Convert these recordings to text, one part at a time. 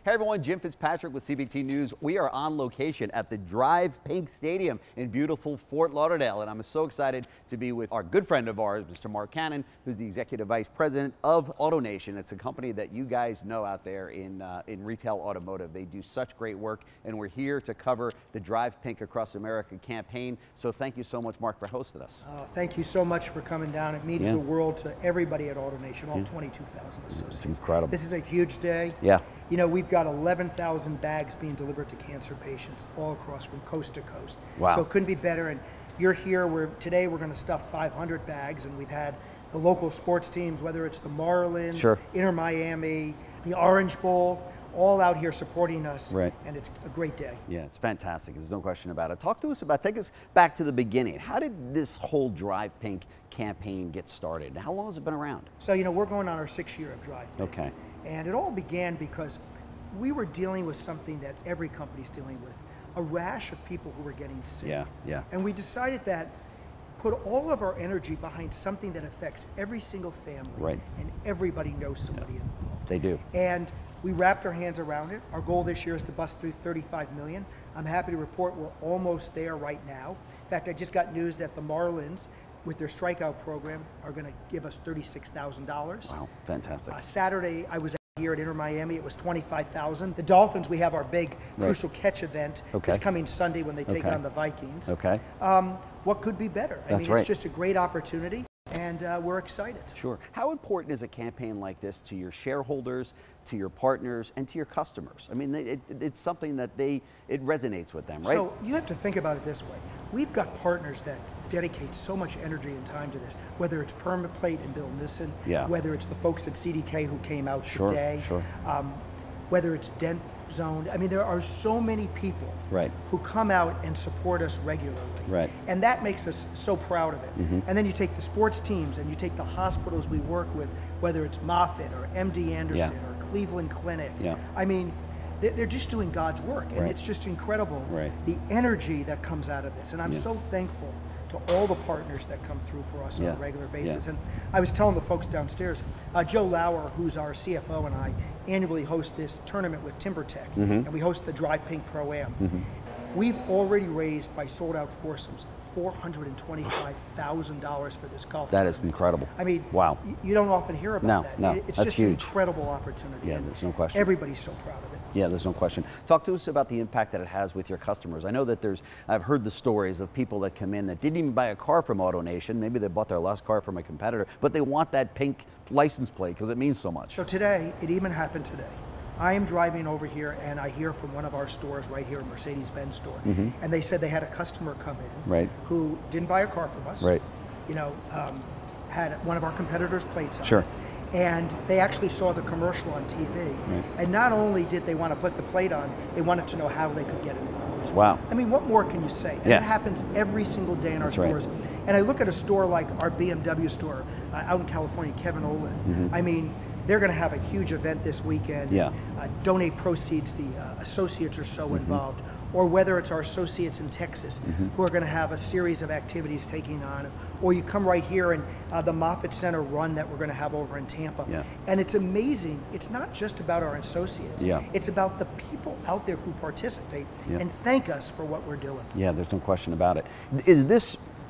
Hey everyone, Jim Fitzpatrick with CBT News. We are on location at the DrivePink Stadium in beautiful Fort Lauderdale, and I'm so excited to be with our good friend of ours, Mr. Marc, who's the Executive Vice President of AutoNation. It's a company that you guys know out there in retail automotive. They do such great work, and we're here to cover the DrivePink Across America campaign. So thank you so much, Marc, for hosting us. Thank you so much for coming down. It means the world to everybody at AutoNation, all 22,000 associates. It's incredible. This is a huge day. Yeah. You know, we've got 11,000 bags being delivered to cancer patients all across from coast to coast. Wow. So it couldn't be better. And you're here, today we're going to stuff 500 bags, and we've had the local sports teams, whether it's the Marlins, Inter Miami, the Orange Bowl, all out here supporting us, and it's a great day. Yeah, it's fantastic. There's no question about it. Talk to us about, take us back to the beginning. How did this whole DrivePink campaign get started? How long has it been around? So, you know, we're going on our 6th year of DrivePink. Okay. And it all began because we were dealing with something that every company's dealing with, a rash of people who were getting sick. Yeah. And we decided that put all of our energy behind something that affects every single family, and everybody knows somebody involved. They do. And we wrapped our hands around it. Our goal this year is to bust through 35 million. I'm happy to report we're almost there right now. In fact, I just got news that the Marlins, with their strikeout program, are going to give us $36,000. Wow, fantastic. Saturday, I was here at Inter Miami, it was 25,000. The Dolphins, we have our big crucial catch event this coming Sunday when they take on the Vikings. Okay. What could be better? I mean, it's just a great opportunity, and we're excited. Sure. How important is a campaign like this to your shareholders, to your partners, and to your customers? I mean, it's something that it resonates with them, right? So you have to think about it this way. We've got partners that dedicate so much energy and time to this, whether it's Permaplate and Bill Nissen, whether it's the folks at CDK who came out today, whether it's Dent Zone. I mean, there are so many people who come out and support us regularly. And that makes us so proud of it. And then you take the sports teams and you take the hospitals we work with, whether it's Moffitt or MD Anderson or Cleveland Clinic. I mean, they're just doing God's work, and it's just incredible the energy that comes out of this. And I'm so thankful to all the partners that come through for us on a regular basis. And I was telling the folks downstairs, Joe Lauer, who's our CFO, and I annually host this tournament with TimberTech, and we host the DrivePink Pro-Am. We've already raised, by sold-out foursomes, $425,000 for this golf tournament. That is incredible. I mean, wow. You don't often hear about that. No, it's that's just huge. An incredible opportunity. Yeah, there's no question. Everybody's so proud of it. Yeah, there's no question. Talk to us about the impact that it has with your customers. I know that I've heard the stories of people that come in that didn't even buy a car from AutoNation. Maybe they bought their last car from a competitor, but they want that pink license plate because it means so much. So today, it even happened today. I am driving over here and I hear from one of our stores right here, a Mercedes-Benz store, and they said they had a customer come in who didn't buy a car from us, you know, had one of our competitors' plates on. And they actually saw the commercial on TV. And not only did they want to put the plate on, they wanted to know how they could get involved. Wow. I mean, what more can you say? And it happens every single day in our stores. And I look at a store like our BMW store out in California, Kevin Olive. I mean, they're going to have a huge event this weekend. Donate proceeds. The associates are so involved. Or whether it's our associates in Texas who are going to have a series of activities taking on, or you come right here and the Moffitt Center run that we're going to have over in Tampa. And it's amazing. It's not just about our associates. It's about the people out there who participate and thank us for what we're doing. Yeah, there's no question about it.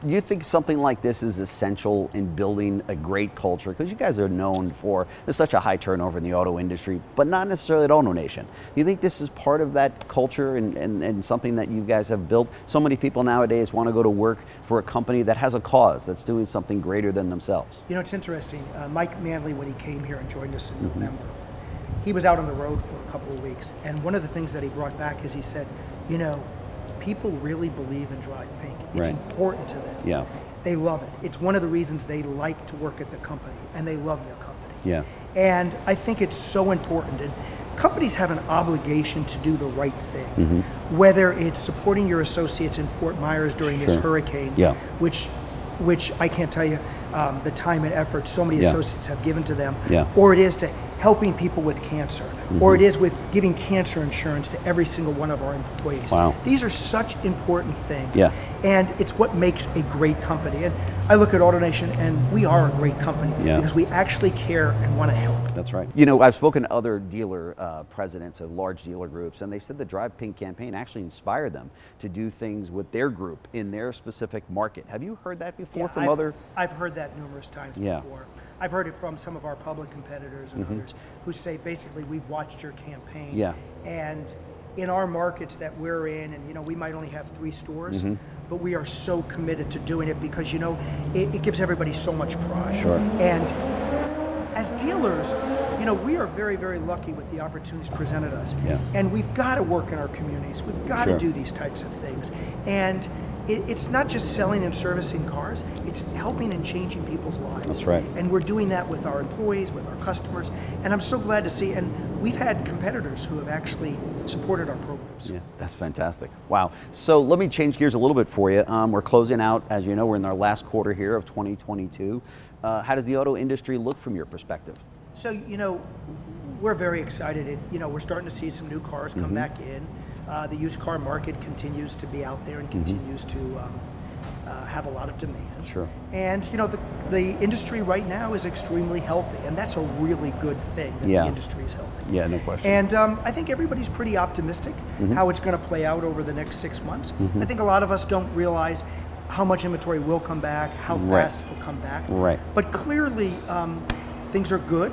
Do you think something like this is essential in building a great culture? Because you guys are known for, there's such a high turnover in the auto industry, but not necessarily at AutoNation. Do you think this is part of that culture and something that you guys have built? So many people nowadays want to go to work for a company that has a cause, that's doing something greater than themselves. You know, it's interesting. Mike Manley, when he came here and joined us in November, he was out on the road for a couple of weeks. And one of the things that he brought back is he said, you know, people really believe in DrivePink. It's important to them. They love it. It's one of the reasons they like to work at the company, and they love their company. And I think it's so important. And companies have an obligation to do the right thing, whether it's supporting your associates in Fort Myers during this hurricane, which I can't tell you the time and effort so many associates have given to them, or it is to helping people with cancer, or it is with giving cancer insurance to every single one of our employees. These are such important things, and it's what makes a great company. And I look at AutoNation and we are a great company because we actually care and want to help. That's right. You know, I've spoken to other dealer presidents of large dealer groups, and they said the DrivePink campaign actually inspired them to do things with their group in their specific market. Have you heard that before from other? I've heard that numerous times before. I've heard it from some of our public competitors and others who say basically we've watched your campaign and in our markets that we're in, and you know, we might only have 3 stores, but we are so committed to doing it because, you know, it gives everybody so much pride. Sure. And as dealers, you know, we are very, very lucky with the opportunities presented us. And we've got to work in our communities. We've got to do these types of things. And it's not just selling and servicing cars, it's helping and changing people's lives. That's right. And we're doing that with our employees, with our customers, and I'm so glad to see, and we've had competitors who have actually supported our programs. Yeah, that's fantastic. Wow. So let me change gears a little bit for you. We're closing out, as you know, we're in our last quarter here of 2022. How does the auto industry look from your perspective? So, you know, we're very excited. You know, we're starting to see some new cars come back in. The used car market continues to be out there and continues to have a lot of demand. Sure. And you know, the industry right now is extremely healthy, and that's a really good thing that the industry is healthy. Yeah, no question. And I think everybody's pretty optimistic how it's going to play out over the next 6 months. I think a lot of us don't realize how much inventory will come back, how fast it will come back. Right. But clearly, things are good.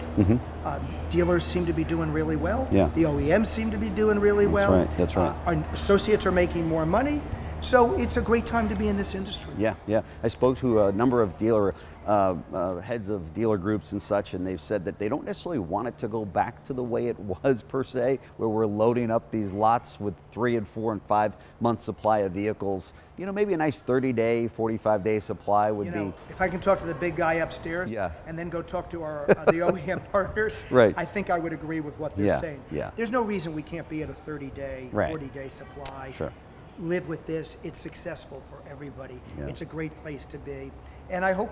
Dealers seem to be doing really well. Yeah. The OEMs seem to be doing really well. That's right. Our associates are making more money. So it's a great time to be in this industry. Yeah, yeah. I spoke to a number of dealer heads of dealer groups and such, and they've said that they don't necessarily want it to go back to the way it was per se, where we're loading up these lots with 3 and 4 and 5 month supply of vehicles. You know, maybe a nice 30-day, 45-day supply would be. If I can talk to the big guy upstairs and then go talk to our the OEM partners, I think I would agree with what they're saying. There's no reason we can't be at a 30-day, 40-day supply. Sure. Live with this. It's successful for everybody. It's a great place to be, and I hope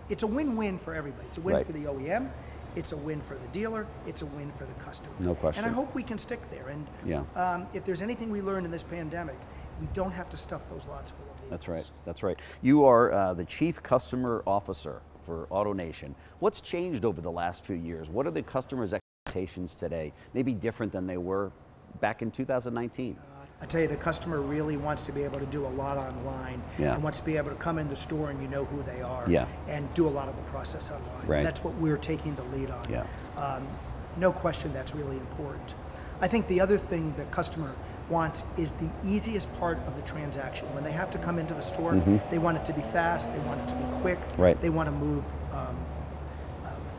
it's a win-win for everybody. It's a win for the OEM. It's a win for the dealer. It's a win for the customer. No question. And I hope we can stick there. And if there's anything we learned in this pandemic, we don't have to stuff those lots full of vehicles. That's right. That's right. You are the Chief Customer Officer for AutoNation. What's changed over the last few years? What are the customers' expectations today? Maybe different than they were back in 2019. I tell you, the customer really wants to be able to do a lot online and wants to be able to come in the store and you know who they are and do a lot of the process online. Right. And that's what we're taking the lead on. No question that's really important. I think the other thing the customer wants is the easiest part of the transaction. When they have to come into the store, they want it to be fast, they want it to be quick, they want to move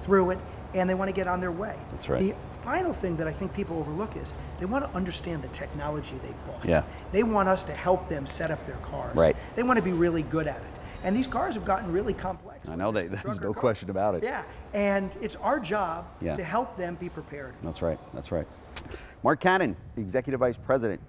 through it, and they want to get on their way. That's right. The final thing that I think people overlook is they want to understand the technology they bought. They want us to help them set up their cars. They want to be really good at it. And these cars have gotten really complex. I know, there's no question about it. Yeah, and it's our job to help them be prepared. That's right, that's right. Marc Cannon, Executive Vice President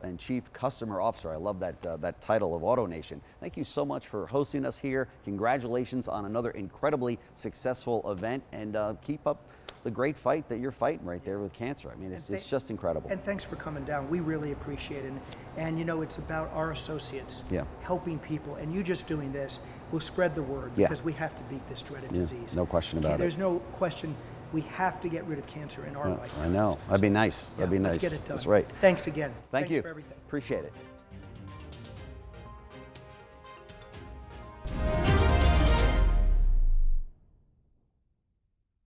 and Chief Customer Officer. I love that title of AutoNation. Thank you so much for hosting us here. Congratulations on another incredibly successful event, and keep up the great fight that you're fighting right there with cancer. I mean, it's just incredible. And thanks for coming down. We really appreciate it. And you know, it's about our associates helping people, and you just doing this will spread the word because we have to beat this dreaded disease. No question about it. There's no question. We have to get rid of cancer in our life. I know. That'd be nice. That'd be nice. Let's get it done. That's right. Thanks again. Thank you. For everything. Appreciate it.